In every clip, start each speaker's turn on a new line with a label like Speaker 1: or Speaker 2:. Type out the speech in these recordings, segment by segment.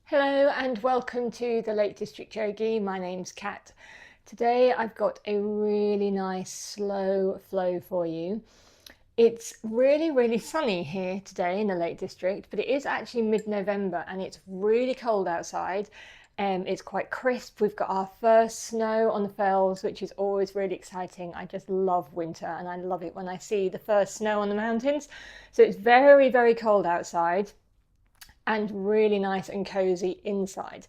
Speaker 1: Hello and welcome to the Lake District Yogi. My name's Kat. Today I've got a really nice slow flow for you. It's really sunny here today in the Lake District, but it is actually mid-November and it's really cold outside. It's quite crisp. We've got our first snow on the fells, which is always really exciting. I just love winter and I love it when I see the first snow on the mountains. So it's very cold outside and really nice and cozy inside.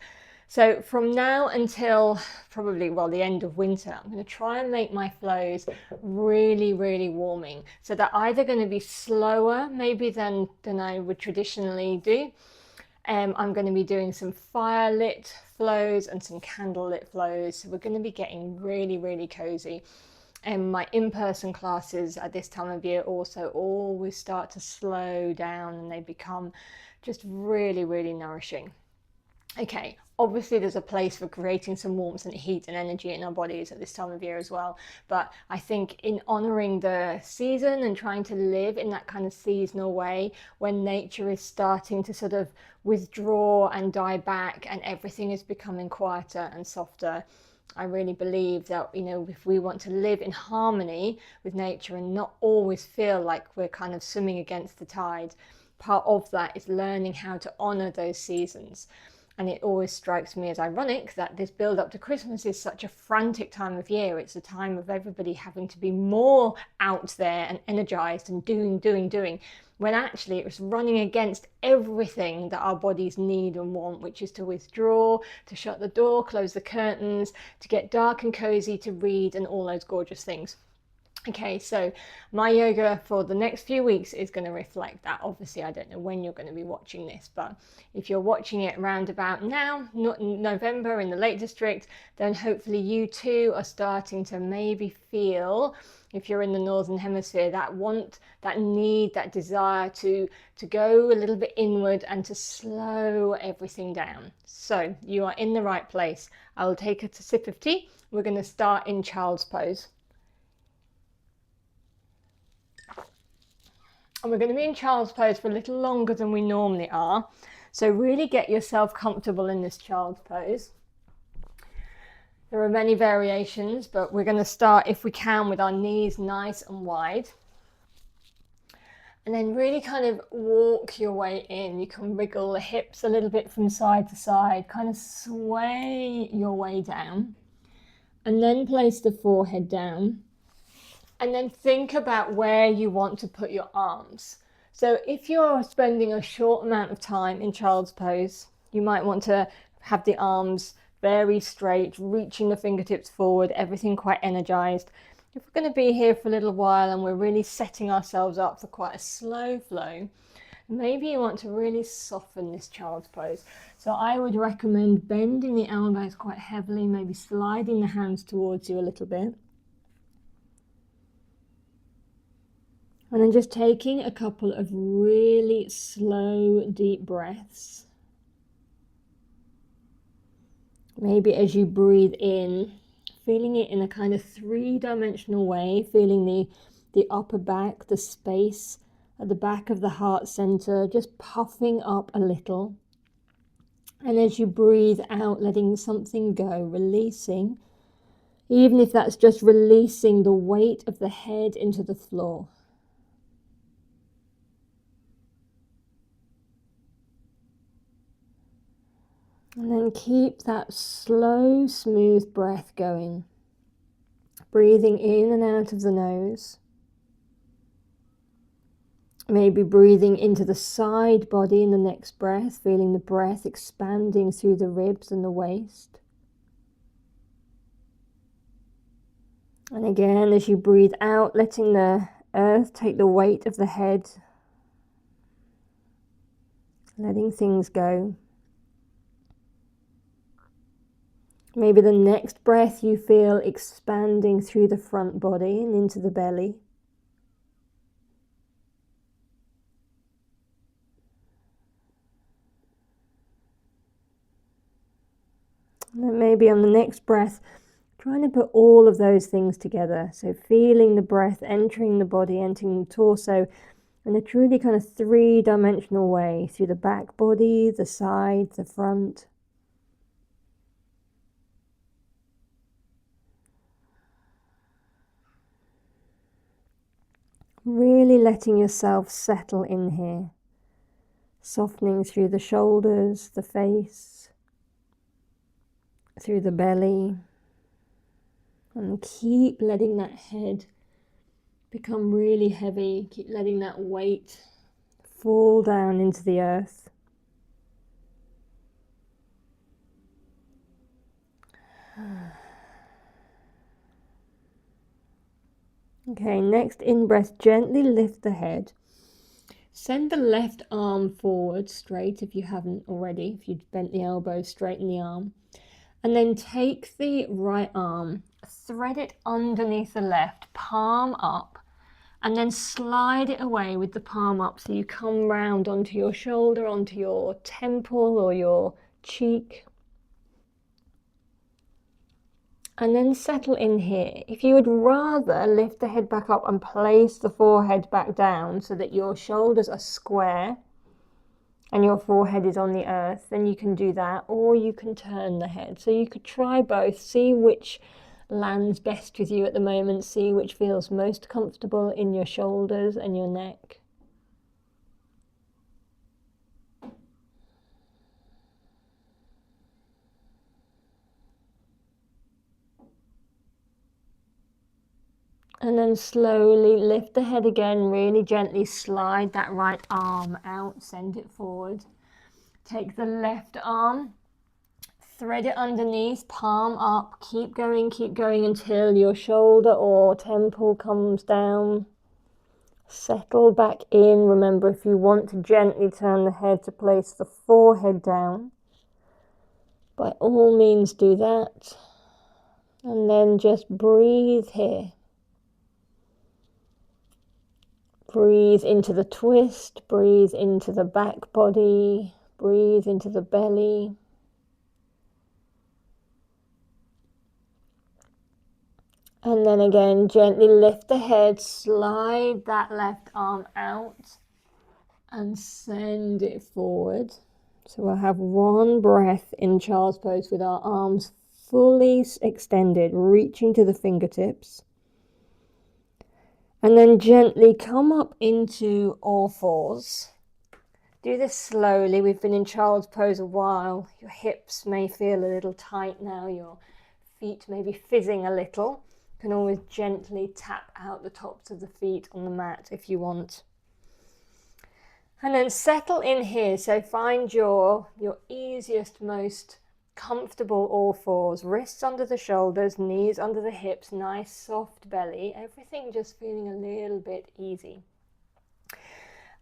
Speaker 1: So from now until probably, the end of winter, I'm going to try and make my flows really warming. So they're either going to be slower maybe than I would traditionally do. I'm going to be doing some fire lit flows and some candle lit flows. So we're going to be getting really cozy. And my in-person classes at this time of year also always start to slow down and they become just really nourishing. Okay, obviously there's a place for creating some warmth and heat and energy in our bodies at this time of year as well. But I think in honouring the season and trying to live in that kind of seasonal way, when nature is starting to sort of withdraw and die back and everything is becoming quieter and softer, I really believe that, if we want to live in harmony with nature and not always feel like we're kind of swimming against the tide, part of that is learning how to honour those seasons. And it always strikes me as ironic that this build up to Christmas is such a frantic time of year. It's a time of everybody having to be more out there and energized and doing, when actually it was running against everything that our bodies need and want, which is to withdraw, to shut the door, close the curtains, to get dark and cozy, to read, and all those gorgeous things. Okay, so my yoga for the next few weeks is going to reflect that. Obviously, I don't know when you're going to be watching this, but if you're watching it around about now, not November in the Lake District, then hopefully you too are starting to maybe feel, if you're in the Northern Hemisphere, that want, that need, that desire to go a little bit inward and to slow everything down. So you are in the right place. I'll take a sip of tea. We're going to start in child's pose. And we're going to be in child's pose for a little longer than we normally are. So really get yourself comfortable in this child's pose. There are many variations, but we're going to start, if we can, with our knees nice and wide. And then really kind of walk your way in. You can wriggle the hips a little bit from side to side, kind of sway your way down. And then place the forehead down. And then think about where you want to put your arms. So if you're spending a short amount of time in child's pose, you might want to have the arms very straight, reaching the fingertips forward, everything quite energized. If we're going to be here for a little while and we're really setting ourselves up for quite a slow flow, maybe you want to really soften this child's pose. So I would recommend bending the elbows quite heavily, maybe sliding the hands towards you a little bit. And then just taking a couple of really slow, deep breaths. Maybe as you breathe in, feeling it in a kind of three-dimensional way, feeling the upper back, the space at the back of the heart center, just puffing up a little. And as you breathe out, letting something go, releasing, even if that's just releasing the weight of the head into the floor. And then keep that slow, smooth breath going. Breathing in and out of the nose. Maybe breathing into the side body in the next breath, feeling the breath expanding through the ribs and the waist. And again, as you breathe out, letting the earth take the weight of the head. Letting things go. Maybe the next breath you feel expanding through the front body and into the belly. And then maybe on the next breath, trying to put all of those things together. So feeling the breath entering the body, entering the torso, in a truly kind of three-dimensional way, through the back body, the sides, the front. Really letting yourself settle in here, softening through the shoulders, the face, through the belly, and keep letting that head become really heavy. Keep letting that weight fall down into the earth. Okay, next in-breath, gently lift the head. Send the left arm forward straight if you haven't already. If you've bent the elbow, straighten the arm. And then take the right arm, thread it underneath the left, palm up, and then slide it away with the palm up so you come round onto your shoulder, onto your temple or your cheek. And then settle in here. If you would rather lift the head back up and place the forehead back down so that your shoulders are square and your forehead is on the earth, then you can do that, or you can turn the head. So you could try both, see which lands best with you at the moment, see which feels most comfortable in your shoulders and your neck. And then slowly lift the head again, really gently slide that right arm out, send it forward. Take the left arm, thread it underneath, palm up, keep going until your shoulder or temple comes down. Settle back in. Remember, if you want to gently turn the head to place the forehead down, by all means do that. And then just breathe here. Breathe into the twist, breathe into the back body, breathe into the belly. And then again, gently lift the head, slide that left arm out and send it forward. So we'll have one breath in child's pose with our arms fully extended, reaching to the fingertips. And then gently come up into all fours. Do this slowly. We've been in child's pose a while. Your hips may feel a little tight now. Your feet may be fizzing a little. You can always gently tap out the tops of the feet on the mat if you want. And then settle in here. So find your easiest, most comfortable all fours. Wrists under the shoulders, knees under the hips, nice soft belly. Everything just feeling a little bit easy.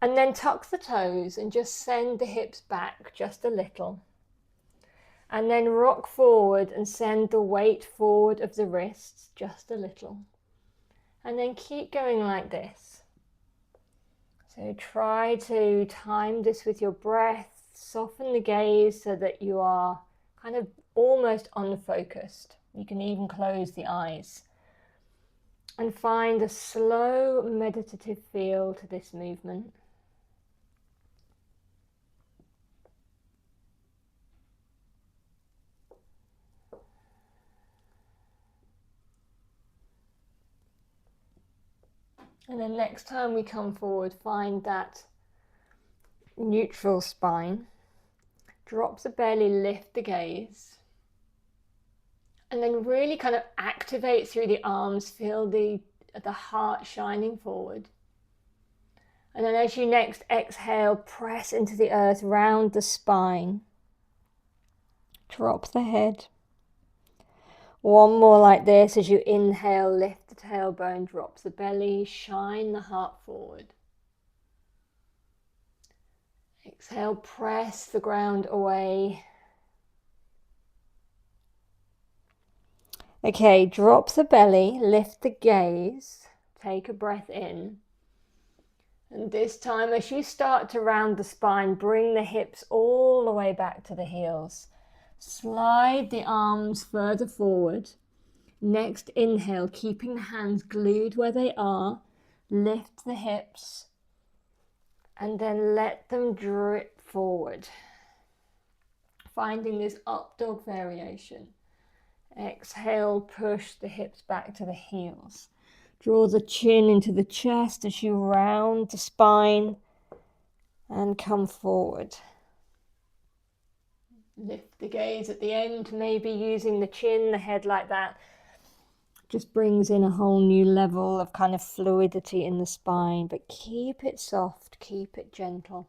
Speaker 1: And then tuck the toes and just send the hips back just a little. And then rock forward and send the weight forward of the wrists just a little. And then keep going like this. So try to time this with your breath, soften the gaze so that you are kind of almost unfocused. You can even close the eyes. And find a slow meditative feel to this movement. And then next time we come forward, find that neutral spine. Drop the belly, lift the gaze. And then really kind of activate through the arms, feel the heart shining forward. And then as you next exhale, press into the earth, round the spine. Drop the head. One more like this. As you inhale, lift the tailbone, drop the belly, shine the heart forward. Exhale, press the ground away. Okay, drop the belly, lift the gaze, take a breath in. And this time, as you start to round the spine, bring the hips all the way back to the heels. Slide the arms further forward. Next inhale, keeping the hands glued where they are. Lift the hips. and then let them drip forward, finding this up dog variation. Exhale, push the hips back to the heels. Draw the chin into the chest as you round the spine and come forward. Lift the gaze at the end, maybe using the chin, the head like that. Just brings in a whole new level of kind of fluidity in the spine, but keep it soft, keep it gentle.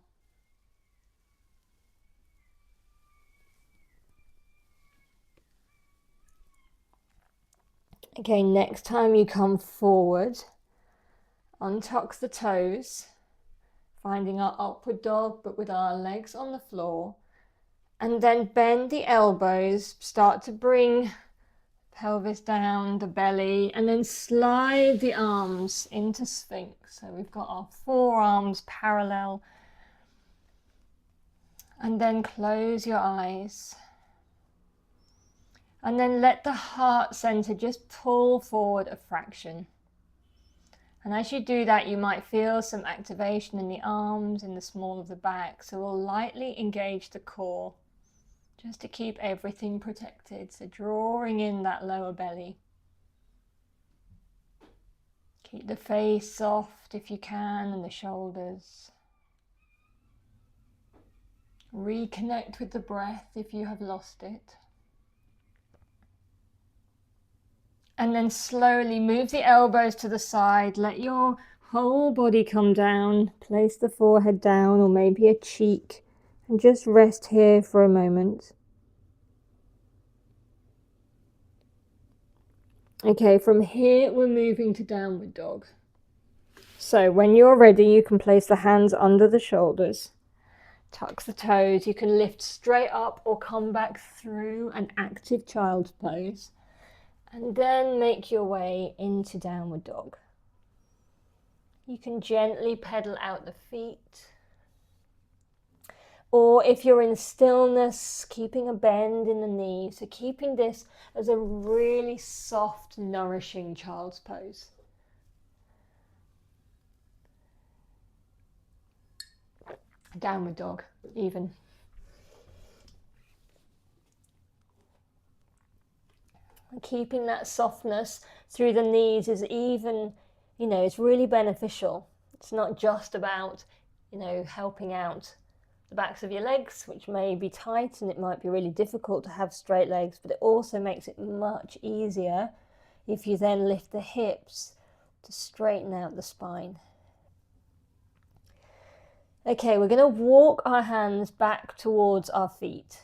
Speaker 1: Okay, next time you come forward, untuck the toes, finding our upward dog, but with our legs on the floor. And then bend the elbows, start to bring pelvis down, the belly, and then slide the arms into Sphinx. So we've got our forearms parallel. And then close your eyes. And then let the heart center just pull forward a fraction. And as you do that, you might feel some activation in the arms, in the small of the back. So we'll lightly engage the core just to keep everything protected. So drawing in that lower belly. Keep the face soft if you can, and the shoulders. Reconnect with the breath if you have lost it. And then slowly move the elbows to the side. Let your whole body come down. Place the forehead down, or maybe a cheek. And just rest here for a moment. Okay, from here we're moving to downward dog. So when you're ready, you can place the hands under the shoulders. Tuck the toes. You can lift straight up or come back through an active child's pose. And then make your way into downward dog. You can gently pedal out the feet. Or if you're in stillness, keeping a bend in the knee. So keeping this as a really soft, nourishing child's pose. Downward dog, even. Keeping that softness through the knees is even, it's really beneficial. It's not just about, helping out the backs of your legs, which may be tight and it might be really difficult to have straight legs, but it also makes it much easier if you then lift the hips to straighten out the spine. Okay, we're going to walk our hands back towards our feet.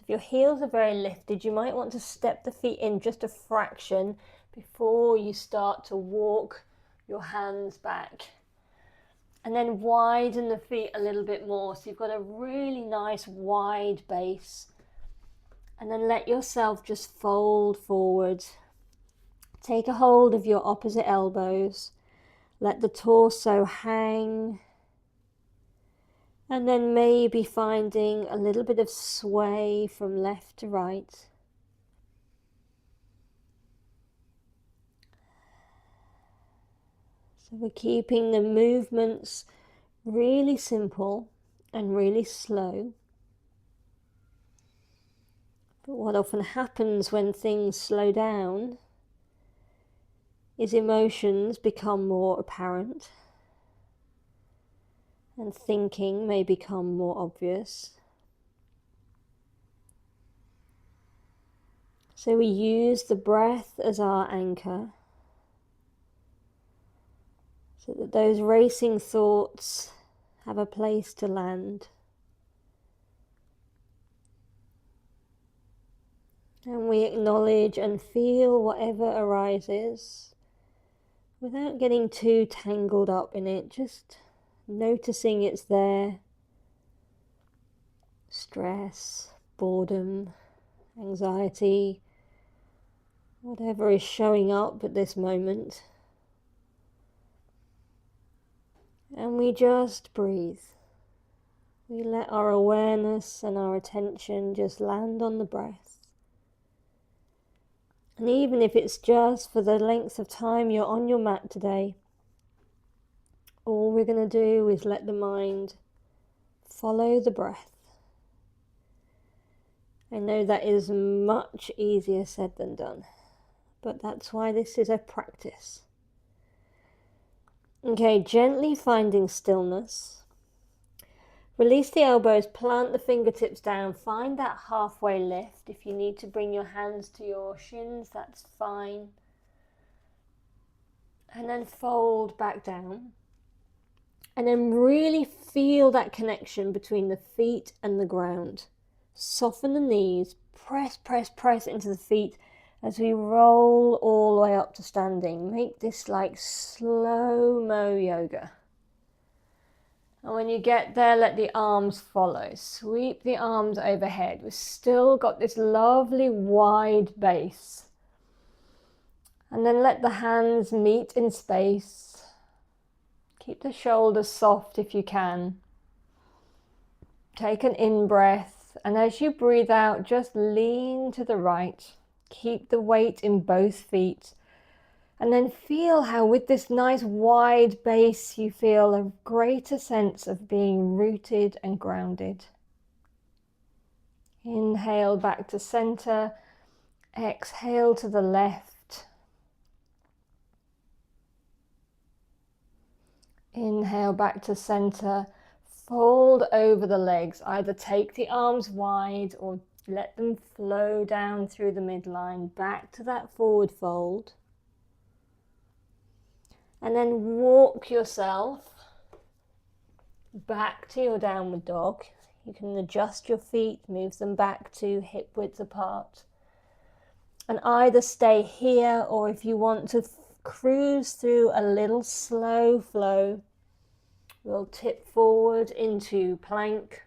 Speaker 1: If your heels are very lifted, you might want to step the feet in just a fraction before you start to walk your hands back. And then widen the feet a little bit more, so you've got a really nice wide base. And then let yourself just fold forward. Take a hold of your opposite elbows. Let the torso hang. And then maybe finding a little bit of sway from left to right. So we're keeping the movements really simple and really slow. But what often happens when things slow down is emotions become more apparent. And thinking may become more obvious. So we use the breath as our anchor, so that those racing thoughts have a place to land. And we acknowledge and feel whatever arises without getting too tangled up in it, just noticing it's there. Stress, boredom, anxiety, whatever is showing up at this moment. And we just breathe. We let our awareness and our attention just land on the breath. And even if it's just for the length of time you're on your mat today, All we're going to do is let the mind follow the breath. I know that is much easier said than done, but that's why this is a practice. Okay, gently finding stillness. Release the elbows, plant the fingertips down, find that halfway lift. If you need to bring your hands to your shins, that's fine. And then fold back down. And then really feel that connection between the feet and the ground. Soften the knees, press, press, press into the feet as we roll all the way up to standing. Make this like slow-mo yoga. And when you get there, let the arms follow. Sweep the arms overhead. We've still got this lovely wide base. And then let the hands meet in space. Keep the shoulders soft if you can. Take an in-breath, and as you breathe out, just lean to the right. Keep the weight in both feet. And then feel how with this nice wide base, you feel a greater sense of being rooted and grounded. Inhale back to center. Exhale to the left. Inhale back to center. Fold over the legs. Either take the arms wide or let them flow down through the midline. Back to that forward fold. And then walk yourself back to your downward dog. You can adjust your feet, move them back to hip width apart. And either stay here, or if you want to cruise through a little slow flow, we'll tip forward into plank.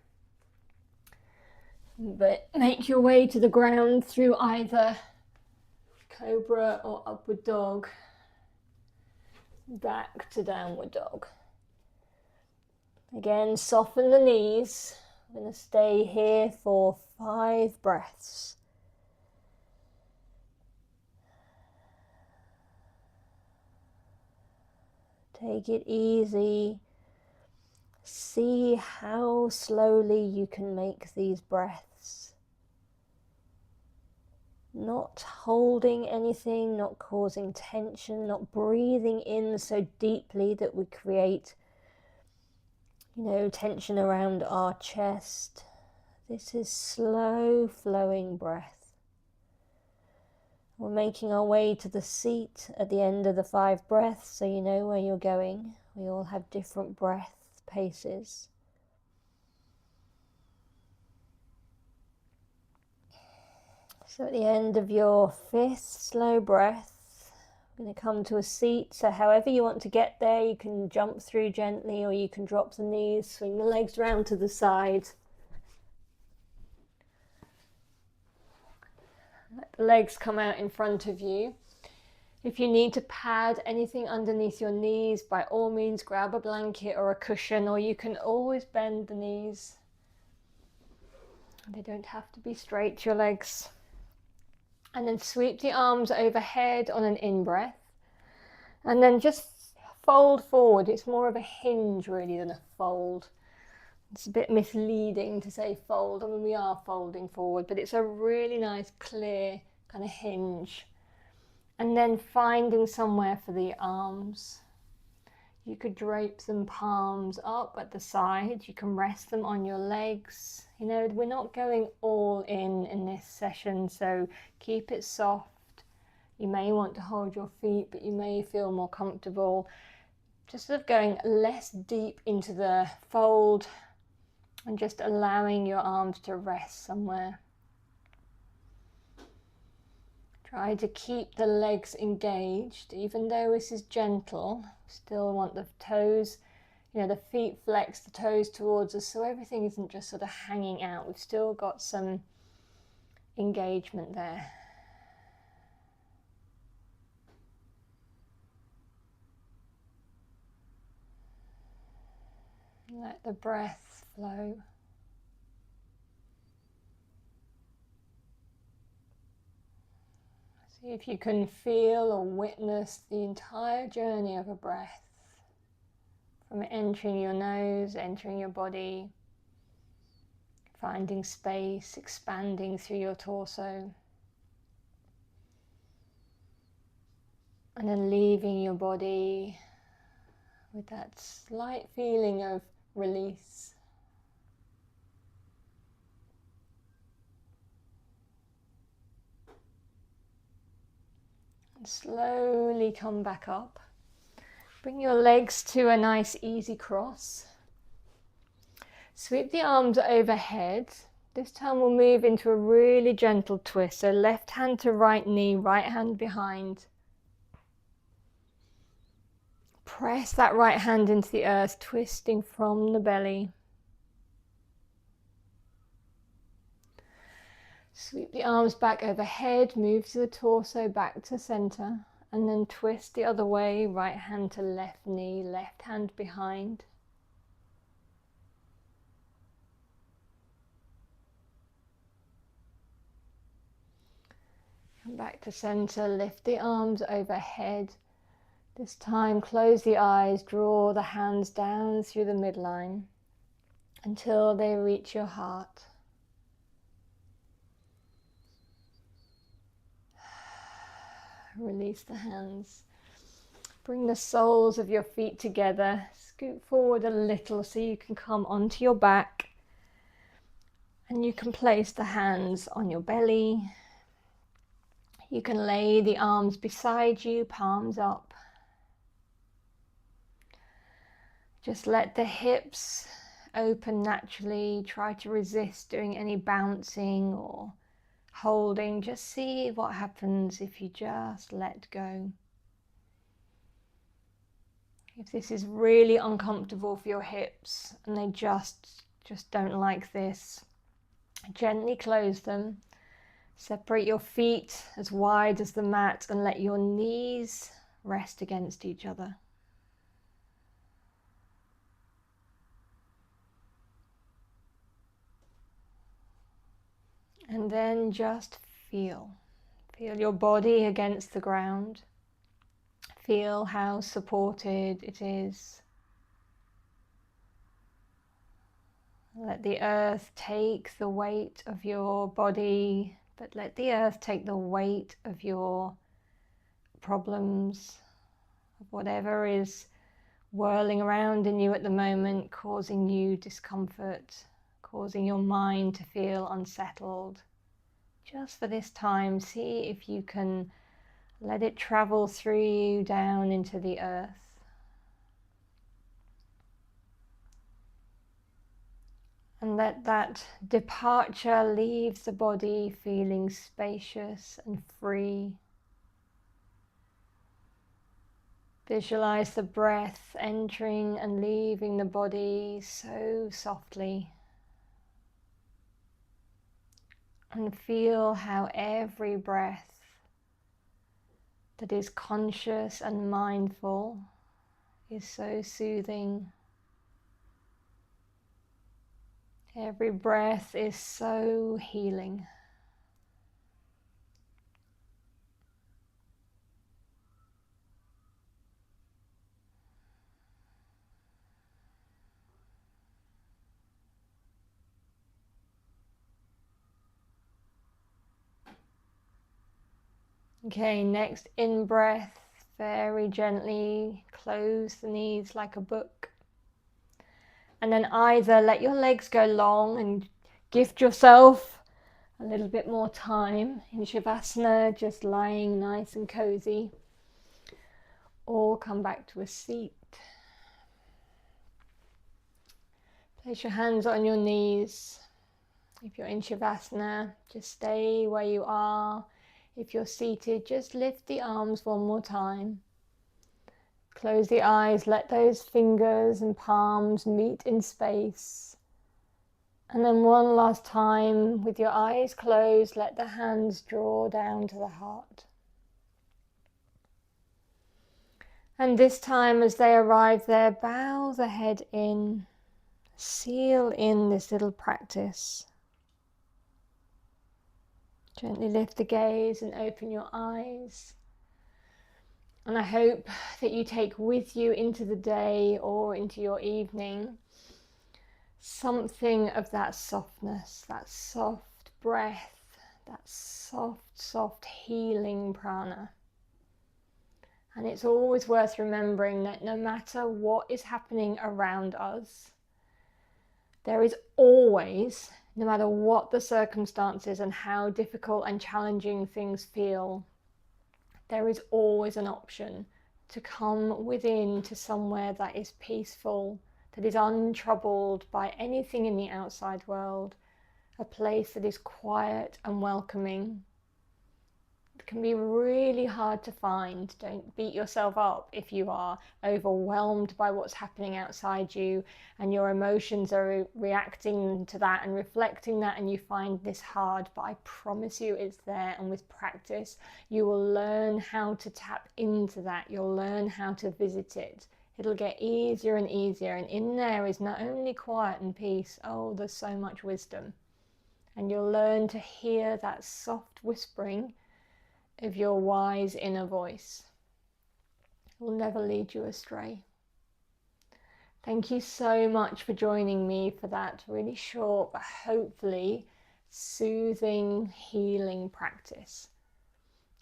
Speaker 1: But make your way to the ground through either cobra or upward dog. Back to downward dog. Again, soften the knees. I'm going to stay here for 5 breaths. Take it easy. See how slowly you can make these breaths. Not holding anything, not causing tension, not breathing in so deeply that we create, tension around our chest. This is slow flowing breath. We're making our way to the seat at the end of the 5 breaths, so you know where you're going. We all have different breath paces. So at the end of your 5th slow breath, I'm going to come to a seat. So however you want to get there, you can jump through gently, or you can drop the knees, swing the legs round to the side. Let the legs come out in front of you. If you need to pad anything underneath your knees, by all means grab a blanket or a cushion, or you can always bend the knees. They don't have to be straight, your legs. And then sweep the arms overhead on an in-breath. And then just fold forward. It's more of a hinge really than a fold. It's a bit misleading to say fold. I mean, we are folding forward, but it's a really nice, clear kind of hinge. And then finding somewhere for the arms. You could drape them palms up at the side. You can rest them on your legs. We're not going all in this session, so keep it soft. You may want to hold your feet, but you may feel more comfortable just sort of going less deep into the fold and just allowing your arms to rest somewhere. Try to keep the legs engaged, even though this is gentle. Still want the toes, the feet flex, the toes towards us, so everything isn't just sort of hanging out. We've still got some engagement there. Let the breath flow. See if you can feel or witness the entire journey of a breath. from entering your nose, entering your body, finding space, expanding through your torso, and then leaving your body with that slight feeling of release. And slowly come back up. Bring your legs to a nice easy cross. Sweep the arms overhead. This time we'll move into a really gentle twist. So left hand to right knee, right hand behind. Press that right hand into the earth, twisting from the belly. Sweep the arms back overhead, move to the torso, back to center, and then twist the other way, right hand to left knee, left hand behind. Come back to center, lift the arms overhead. This time close the eyes, draw the hands down through the midline until they reach your heart. Release the hands. Bring the soles of your feet together. Scoot forward a little so you can come onto your back. And you can place the hands on your belly. You can lay the arms beside you, palms up. Just let the hips open naturally. Try to resist doing any bouncing or holding. Just see what happens if you just let go. If this is really uncomfortable for your hips and they just don't like this, gently close them. Separate your feet as wide as the mat and let your knees rest against each other. And then just feel your body against the ground. Feel how supported it is. Let the earth take the weight of your body, but let the earth take the weight of your problems, of whatever is whirling around in you at the moment, causing you discomfort, causing your mind to feel unsettled. Just for this time, see if you can let it travel through you down into the earth. And let that departure leave the body feeling spacious and free. Visualize the breath entering and leaving the body so softly. And feel how every breath that is conscious and mindful is so soothing. Every breath is so healing. Okay, next in-breath, very gently close the knees like a book. And then either let your legs go long and gift yourself a little bit more time in Shavasana, just lying nice and cozy, or come back to a seat. Place your hands on your knees. If you're in Shavasana, just stay where you are. If you're seated, just lift the arms one more time. Close the eyes, let those fingers and palms meet in space. And then one last time, with your eyes closed, let the hands draw down to the heart. And this time, as they arrive there, bow the head in, seal in this little practice. Gently lift the gaze and open your eyes. And I hope that you take with you into the day or into your evening something of that softness, that soft breath, that soft healing prana. And it's always worth remembering that no matter what is happening around us, there is always, no matter what the circumstances and how difficult and challenging things feel, there is always an option to come within to somewhere that is peaceful, that is untroubled by anything in the outside world, a place that is quiet and welcoming. It can be really hard to find. Don't beat yourself up if you are overwhelmed by what's happening outside you and your emotions are reacting to that and reflecting that, and you find this hard. But I promise you it's there, and with practice you will learn how to tap into that. You'll learn how to visit it. It'll get easier and easier, and in there is not only quiet and peace, oh, there's so much wisdom. And you'll learn to hear that soft whispering of your wise inner voice. It will never lead you astray. Thank you so much for joining me for that really short but hopefully soothing, healing practice.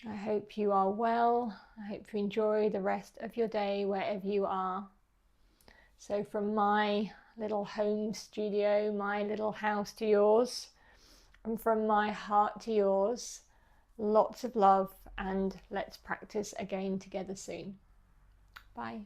Speaker 1: I hope you are well. I hope you enjoy the rest of your day wherever you are. So from my little home studio, my little house to yours, and from my heart to yours, lots of love, and let's practice again together soon. Bye.